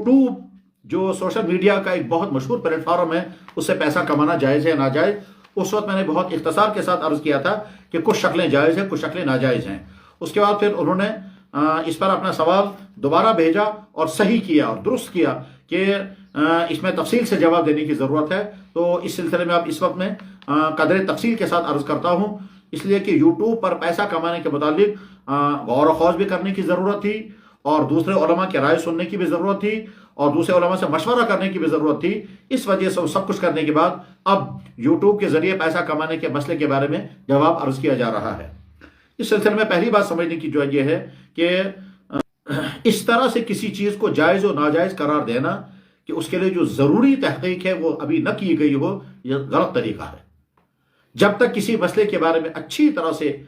YouTube जो social media का एक बहुत मशहूर प्लेटफॉर्म है, उससे पैसा कमाना जायज़ है नाजायज़, उस वक्त मैंने बहुत इख्तिसार के साथ अर्ज़ किया था कि कुछ शक्लें जायज़ हैं, कुछ शक्लें नाजायज़ हैं। उसके बाद फिर उन्होंने इस पर अपना सवाल दोबारा भेजा और सही किया और दुरुस्त किया कि इसमें तफसील से जवाब देने की ज़रूरत है। तो इस सिलसिले में अब इस वक्त मैं कदर तफसील के साथ अर्ज़ करता हूँ, इसलिए कि यूट्यूब पर पैसा कमाने के मुतालिक गौर व खौज भी करने की ज़रूरत थी और दूसरे उलमा की राय सुनने की भी ज़रूरत थी और दूसरे उलमा से मशवरा करने की भी ज़रूरत थी। इस वजह से सब कुछ करने के बाद अब यूट्यूब के ज़रिए पैसा कमाने के मसले के बारे में जवाब अर्ज़ किया जा रहा है। इस सिलसिले में पहली बात समझने की जो ये है कि इस तरह से किसी चीज़ को जायज़ और नाजायज़ करार देना कि उसके लिए जो ज़रूरी तहक़ीक़ है वो अभी न की गई हो, यह गलत तरीका है। जब तक किसी मसले के बारे में अच्छी तरह से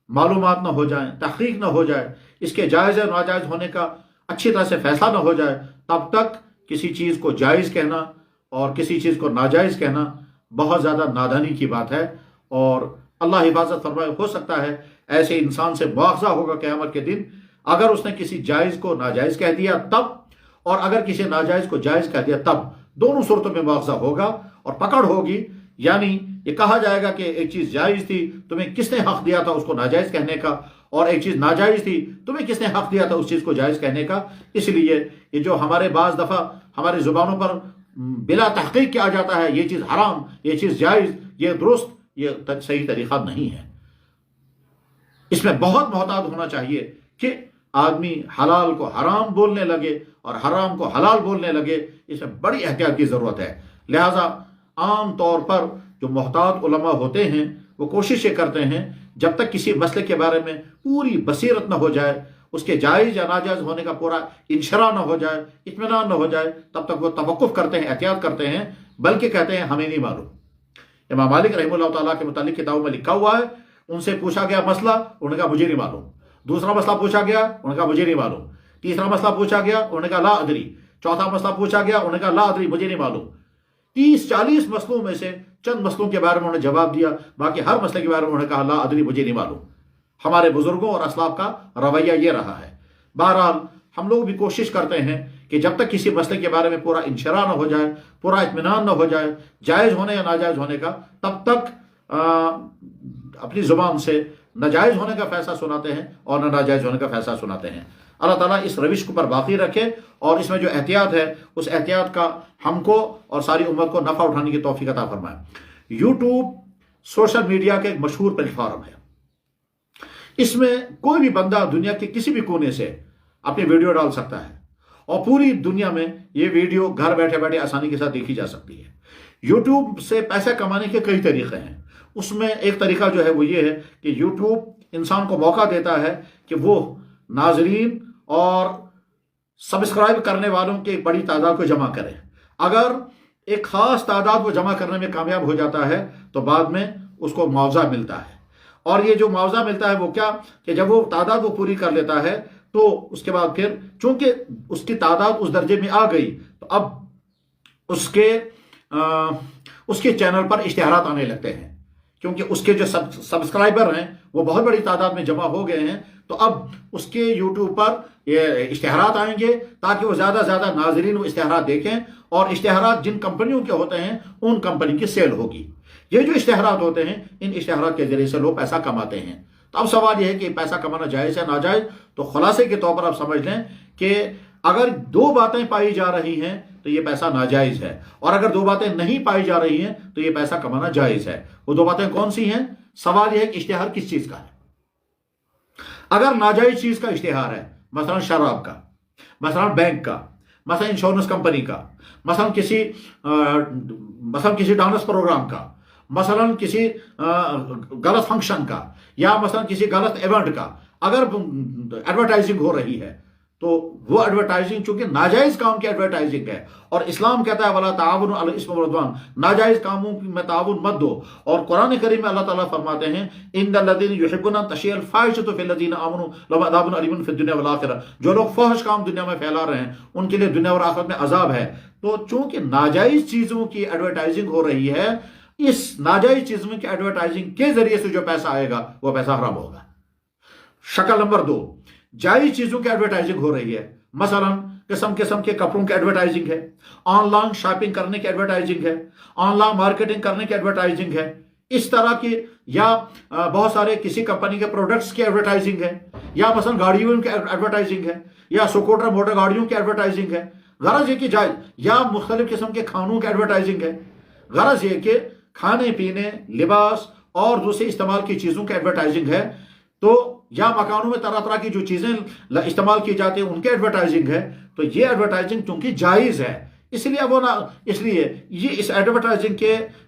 मालूमात न हो जाए, तहक़ीक़ न हो जाए, इसके जायज़ और नाजायज़ होने का अच्छी तरह से फैसला न हो जाए, तब तक किसी चीज़ को जायज़ कहना और किसी चीज़ को नाजायज़ कहना बहुत ज़्यादा नादानी की बात है। और अल्लाह हिफाजत फरमाए, हो सकता है ऐसे इंसान से मुआवजा होगा क़यामत के दिन अगर उसने किसी जायज़ को नाजायज़ कह दिया तब, और अगर किसी नाजायज़ को जायज़ कह दिया तब, दोनों सूरतों में मुआवजा होगा और पकड़ होगी। यानी ये कहा जाएगा कि एक चीज़ जायज़ थी, तुम्हें किसने हक़ दिया था उसको नाजायज़ कहने का, और एक चीज़ नाजायज़ थी, तुम्हें किसने हक़ दिया था उस चीज़ को जायज़ कहने का। इसलिए ये जो हमारे बाज़ दफ़ा हमारी ज़ुबानों पर बिला तहक़ीक़ किया जाता है, ये चीज़ हराम, ये चीज़ जायज़, ये दुरुस्त, ये सही तरीक़ा नहीं है। इसमें बहुत मोहतात होना चाहिए कि आदमी हलाल को हराम बोलने लगे और हराम को हलाल बोलने लगे, इसमें बड़ी एहतियात की ज़रूरत है। लिहाजा आम तौर पर जो मोहतात उलमा होते हैं वो कोशिश ये करते हैं जब तक किसी मसले के बारे में पूरी बसीरत न हो जाए, उसके जायज़ या नाजायज़ होने का पूरा इंशरा न हो जाए, इत्मीनान न हो जाए, तब तक वो तवक्कुफ़ करते हैं, एहतियात करते हैं, बल्कि कहते हैं हमें नहीं मालूम। इमाम मालिक रहमतुल्लाह ताला के मुतालिक किताबों में लिखा हुआ है, उनसे पूछा गया मसला, उन्होंने कहा मुझे नहीं मालूम। दूसरा मसला पूछा गया, उन्होंने कहा मुझे नहीं मालूम। तीसरा मसला पूछा गया, उन्होंने कहा ला अदरी। चौथा मसला पूछा गया, उन्होंने कहा ला अदरी, मुझे नहीं मालूम। 30-40 मसलों में से चंद मसलों के बारे में उन्होंने जवाब दिया, बाकी हर मसले के बारे में उन्होंने कहा ला अदरी, मुझे नहीं मालूम। हमारे बुजुर्गों और असलाफ का रवैया ये रहा है। बहरहाल हम लोग भी कोशिश करते हैं कि जब तक किसी मसले के बारे में पूरा इंशरा न हो जाए, पूरा इत्मीनान न हो जाए जायज़ होने या नाजायज़ होने का, तब तक अपनी ज़ुबान से नाजायज़ होने का फैसला सुनाते हैं और न नाजायज़ होने का फैसला सुनाते हैं। अल्लाह ताला इस रविश को पर बाकी रखे और इसमें जो एहतियात है उस एहतियात का हमको और सारी उम्मत को नफ़ा उठाने की तौफीक अता फरमाए। यूट्यूब सोशल मीडिया का एक मशहूर प्लेटफॉर्म है। इसमें कोई भी बंदा दुनिया के किसी भी कोने से अपनी वीडियो डाल सकता है और पूरी दुनिया में ये वीडियो घर बैठे बैठे आसानी के साथ देखी जा सकती है। यूट्यूब से पैसा कमाने के कई तरीक़े हैं। उसमें एक तरीका जो है वो ये है कि यूट्यूब इंसान को मौका देता है कि वो नाजरीन और सब्सक्राइब करने वालों की एक बड़ी तादाद को जमा करे। अगर एक ख़ास तादाद को जमा करने में कामयाब हो जाता है तो बाद में उसको मुआवजा मिलता है। और ये जो मुआवजा मिलता है वो क्या, कि जब वो तादाद वो पूरी कर लेता है तो उसके बाद फिर चूंकि उसकी तादाद उस दर्जे में आ गई तो अब उसके चैनल पर इश्तिहारात आने लगते हैं, क्योंकि उसके जो सब्सक्राइबर हैं वो बहुत बड़ी तादाद में जमा हो गए हैं। तो अब उसके यूट्यूब पर ये इश्तिहारात आएंगे ताकि वो ज़्यादा से ज़्यादा नाजरीन वो इश्तिहारात देखें और इश्तिहारात जिन कंपनियों के होते हैं उन कंपनी की सेल होगी। ये जो इश्तिहारात होते हैं इन इश्तिहारात के ज़रिए से लोग पैसा कमाते हैं। तो अब सवाल यह है कि पैसा कमाना जायज़ है नाजायज़। तो खुलासे के तौर पर आप समझ लें कि अगर दो बातें पाई जा रही हैं तो ये पैसा नाजायज़ है, और अगर दो बातें नहीं पाई जा रही हैं तो ये पैसा कमाना जायज़ है। वो दो बातें कौन सी हैं? सवाल यह है कि इश्तिहार किस चीज़ का है। अगर नाजायज़ चीज़ का इश्तिहार है, मसलन शराब का, मसलन बैंक का, मसलन इंश्योरेंस कंपनी का, मसलन किसी डांस प्रोग्राम का, मसलन किसी गलत फंक्शन का, या मसलन किसी गलत इवेंट का अगर एडवर्टाइजिंग हो रही है तो वो एडवर्टाइजिंग चूंकि नाजायज़ काम की एडवर्टाइजिंग है और इस्लाम कहता है वला ताउनु अलल इस्मि वल उद्वान, नाजायज़ कामों में ताउन मत दो। और कुरान करीम में अल्लाह ताला फरमाते हैं इन्नल लज़ीना युहिब्बूना तशियल फाहिशतु फिल लज़ीना आमनू लहुम अज़ाबुन अलीमुन फिद दुनिया वल आखिरह, जो लोग फहश काम दुनिया में फैला रहे हैं उनके लिए दुनिया और आखिरत में अजाब है। तो चूंकि नाजायज़ चीज़ों की एडवर्टाइजिंग हो रही है, इस नाजायज़ चीज़ों की एडवर्टाइजिंग के जरिए से जो पैसा आएगा वो पैसा हराम होगा। शक्ल नंबर 2, जायज़ चीज़ों की एडवर्टाइजिंग हो रही है, मसलन قسم قسم کے کپڑوں کی ایڈورٹائزنگ ہے، آن لائن شاپنگ کرنے کی ایڈورٹائزنگ ہے، آن لائن مارکیٹنگ کرنے کی ایڈورٹائزنگ ہے، اس طرح کی، یا بہت سارے کسی کمپنی کے پروڈکٹس کی ایڈورٹائزنگ ہے، یا مثلا گاڑیوں کی ایڈورٹائزنگ ہے، یا اسکوٹر موٹر گاڑیوں کی ایڈورٹائزنگ ہے، غرض یہ کہ جائز، یا مختلف قسم کے کھانوں کی ایڈورٹائزنگ ہے، غرض یہ کہ کھانے پینے، لباس اور دوسری استعمال کی چیزوں کی ایڈورٹائزنگ ہے، تو یا مکانوں میں طرح طرح کی جو چیزیں استعمال کی جاتی ہیں ان کی ایڈورٹائزنگ ہے، تو یہ ایڈورٹائزنگ چونکہ جائز ہے، اس لیے اس لیے یہ اس ایڈورٹائزنگ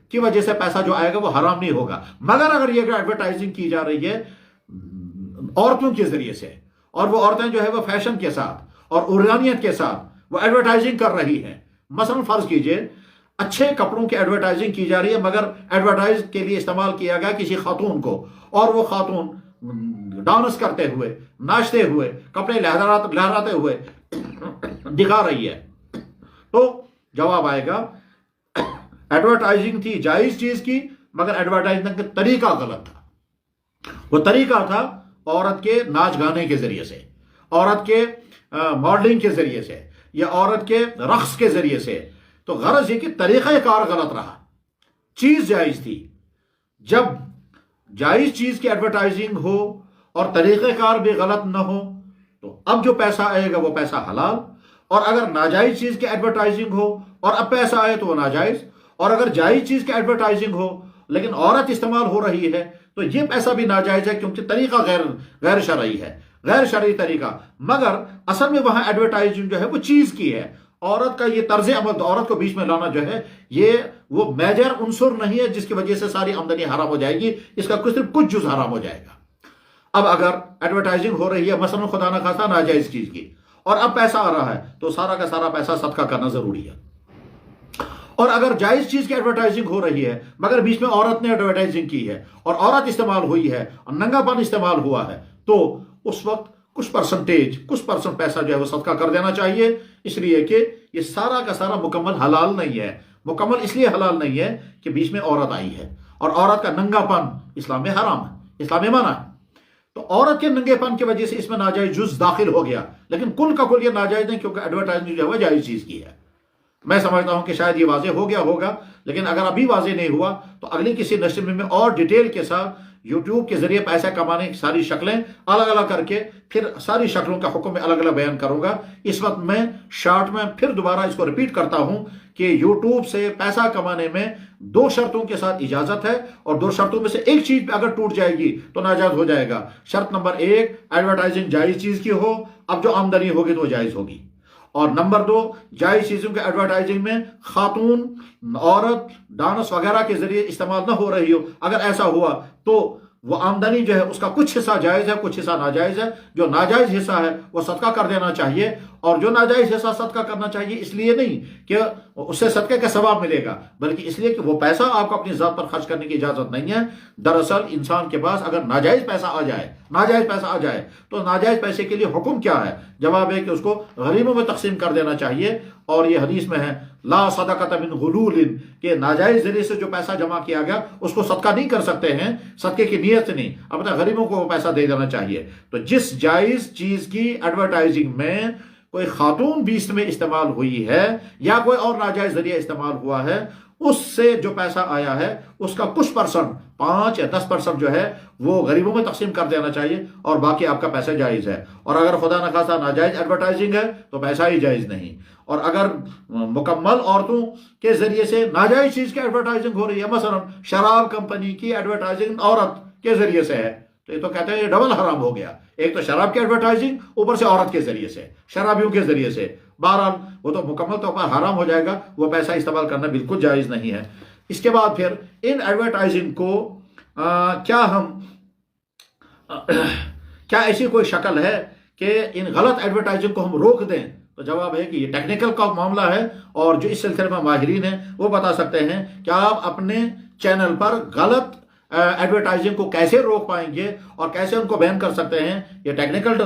کی وجہ سے پیسہ جو آئے گا وہ حرام نہیں ہوگا۔ مگر اگر یہ ایڈورٹائزنگ کی جا رہی ہے عورتوں کے ذریعے سے، اور وہ عورتیں جو ہے وہ فیشن کے ساتھ اور عریانیت کے ساتھ وہ ایڈورٹائزنگ کر رہی ہیں، مثلا فرض کیجئے اچھے کپڑوں کی ایڈورٹائزنگ کی جا رہی ہے، مگر ایڈورٹائز کے لیے استعمال کیا گیا کسی خاتون کو، اور وہ خاتون ڈانس کرتے ہوئے، ناچتے ہوئے، کپڑے لہراتے ہوئے دکھا رہی ہے، تو جواب آئے گا ایڈورٹائزنگ تھی جائز چیز کی، مگر ایڈورٹائزنگ کا طریقہ غلط تھا۔ وہ طریقہ تھا عورت کے ناچ گانے کے ذریعے سے، عورت کے ماڈلنگ کے ذریعے سے، یا عورت کے رقص کے ذریعے سے، تو غرض یہ کہ طریقہ کار غلط رہا، چیز جائز تھی۔ جب جائز چیز کی ایڈورٹائزنگ ہو اور طریقہ کار بھی غلط نہ ہو، تو اب جو پیسہ آئے گا وہ پیسہ حلال، اور اگر ناجائز چیز کی ایڈورٹائزنگ ہو اور اب پیسہ آئے تو وہ ناجائز، اور اگر جائز چیز کی ایڈورٹائزنگ ہو لیکن عورت استعمال ہو رہی ہے تو یہ پیسہ بھی ناجائز ہے، کیونکہ طریقہ غیر شرعی ہے، غیر شرعی طریقہ، مگر اصل میں وہاں ایڈورٹائزنگ جو ہے وہ چیز کی ہے۔ عورت کا یہ طرز عمل، عورت کو بیچ میں لانا جو ہے، یہ وہ میجر عنصر نہیں ہے جس کی وجہ سے ساری آمدنی حرام ہو جائے گی، اس کا صرف کچھ جز حرام ہو جائے گا۔ اب اگر ایڈورٹائزنگ ہو رہی ہے مثلا خدا نہ خواستہ ناجائز چیز کی، اور اب پیسہ آ رہا ہے، تو سارا کا سارا پیسہ صدقہ کرنا ضروری ہے۔ اور اگر جائز چیز کی ایڈورٹائزنگ ہو رہی ہے مگر بیچ میں عورت نے ایڈورٹائزنگ کی ہے اور عورت استعمال ہوئی ہے اور ننگا پن استعمال ہوا ہے، تو اس وقت کچھ پرسنٹ پیسہ جو ہے وہ صدقہ کر دینا چاہیے، اس لیے کہ یہ سارا کا سارا مکمل حلال نہیں ہے۔ مکمل اس لیے حلال نہیں ہے کہ بیچ میں عورت آئی ہے، اور عورت کا ننگا پن اسلام میں حرام ہے، اسلام میں منع ہے، تو عورت کے ننگے پن کی وجہ سے اس میں ناجائز جز داخل ہو گیا، لیکن کل کا کل یہ ناجائز نہیں، کیونکہ ایڈورٹائزنگ جو ہے جائز چیز کی ہے۔ میں سمجھتا ہوں کہ شاید یہ واضح ہو گیا ہوگا، لیکن اگر ابھی واضح نہیں ہوا تو اگلی کسی نشر میں اور ڈیٹیل کے ساتھ یوٹیوب کے ذریعے پیسہ کمانے کی ساری شکلیں الگ الگ کر کے پھر ساری شکلوں کا حکم میں الگ الگ بیان کروں گا۔ اس وقت میں شارٹ میں پھر دوبارہ اس کو ریپیٹ کرتا ہوں کہ یوٹیوب سے پیسہ کمانے میں 2 شرطوں کے ساتھ اجازت ہے، اور 2 شرطوں میں سے ایک چیز پہ اگر ٹوٹ جائے گی تو ناجائز ہو جائے گا۔ شرط نمبر 1، ایڈورٹائزنگ جائز چیز کی ہو، اب جو آمدنی ہوگی تو وہ جائز ہوگی، اور نمبر 2، جائز چیزوں کے ایڈورٹائزنگ میں خاتون، عورت ڈانس وغیرہ کے ذریعے استعمال نہ ہو رہی ہو۔ اگر ایسا ہوا تو وہ آمدنی جو ہے اس کا کچھ حصہ جائز ہے، کچھ حصہ ناجائز ہے۔ جو ناجائز حصہ ہے وہ صدقہ کر دینا چاہیے، اور جو ناجائز حصہ صدقہ کرنا چاہیے اس لیے نہیں کہ اس سے صدقے کا ثواب ملے گا، بلکہ اس لیے کہ وہ پیسہ آپ کو اپنی ذات پر خرچ کرنے کی اجازت نہیں ہے۔ دراصل انسان کے پاس اگر ناجائز پیسہ آ جائے تو ناجائز پیسے کے لیے حکم کیا ہے؟ جواب ہے کہ اس کو غریبوں میں تقسیم کر دینا چاہیے، اور یہ حدیث میں ہے لا صدقۃ من غلول، کہ ناجائز ذریعے سے جو پیسہ جمع کیا گیا اس کو صدقہ نہیں کر سکتے ہیں، صدقے کی نیت نہیں، اپنے غریبوں کو وہ پیسہ دے دینا چاہیے۔ تو جس جائز چیز کی ایڈورٹائزنگ میں کوئی خاتون بیچ میں استعمال ہوئی ہے یا کوئی اور ناجائز ذریعہ استعمال ہوا ہے، اس سے جو پیسہ آیا ہے اس کا کچھ پرسنٹ 5 یا 10% جو ہے وہ غریبوں میں تقسیم کر دینا چاہیے، اور باقی آپ کا پیسہ جائز ہے۔ اور اگر خدا نخواستہ ناجائز ایڈورٹائزنگ ہے تو پیسہ ہی جائز نہیں، اور اگر مکمل عورتوں کے ذریعے سے ناجائز چیز کی ایڈورٹائزنگ ہو رہی ہے، مثلا شراب کمپنی کی ایڈورٹائزنگ عورت کے ذریعے سے ہے، تو یہ تو کہتے ہیں یہ ڈبل حرام ہو گیا، ایک تو شراب کی ایڈورٹائزنگ، اوپر سے عورت کے ذریعے سے، شرابیوں کے ذریعے سے، بہرحال وہ تو مکمل طور پر حرام ہو جائے گا، وہ پیسہ استعمال کرنا بالکل جائز نہیں ہے۔ اس کے بعد پھر ان ایڈورٹائزنگ کو کیا ایسی کوئی شکل ہے کہ ان غلط ایڈورٹائزنگ کو ہم روک دیں؟ تو جواب ہے کہ یہ ٹیکنیکل کا معاملہ ہے، اور جو اس سلسلے میں ماہرین ہیں وہ بتا سکتے ہیں کہ آپ اپنے چینل پر غلط ایڈورٹائزنگ کو کیسے روک پائیں گے اور کیسے ان کو بین کر سکتے ہیں۔ یہ ٹیکنیکل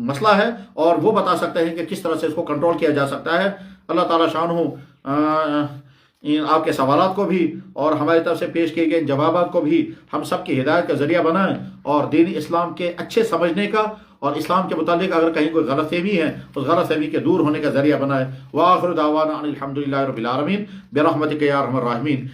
مسئلہ ہے، اور وہ بتا سکتے ہیں کہ کس طرح سے اس کو کنٹرول کیا جا سکتا ہے۔ اللہ تعالیٰ شانہ آپ کے سوالات کو بھی اور ہماری طرف سے پیش کیے گئے جوابات کو بھی ہم سب کی ہدایت کا ذریعہ بنائیں، اور دین اسلام کے اچھے سمجھنے کا اور اسلام کے متعلق اگر کہیں کوئی غلط فہمی ہے اس غلط فہمی کے دور ہونے کا ذریعہ بنائے۔ وآخر دعوانا ان الحمد للہ رب العالمین برحمتک یا ارحم الراحمین۔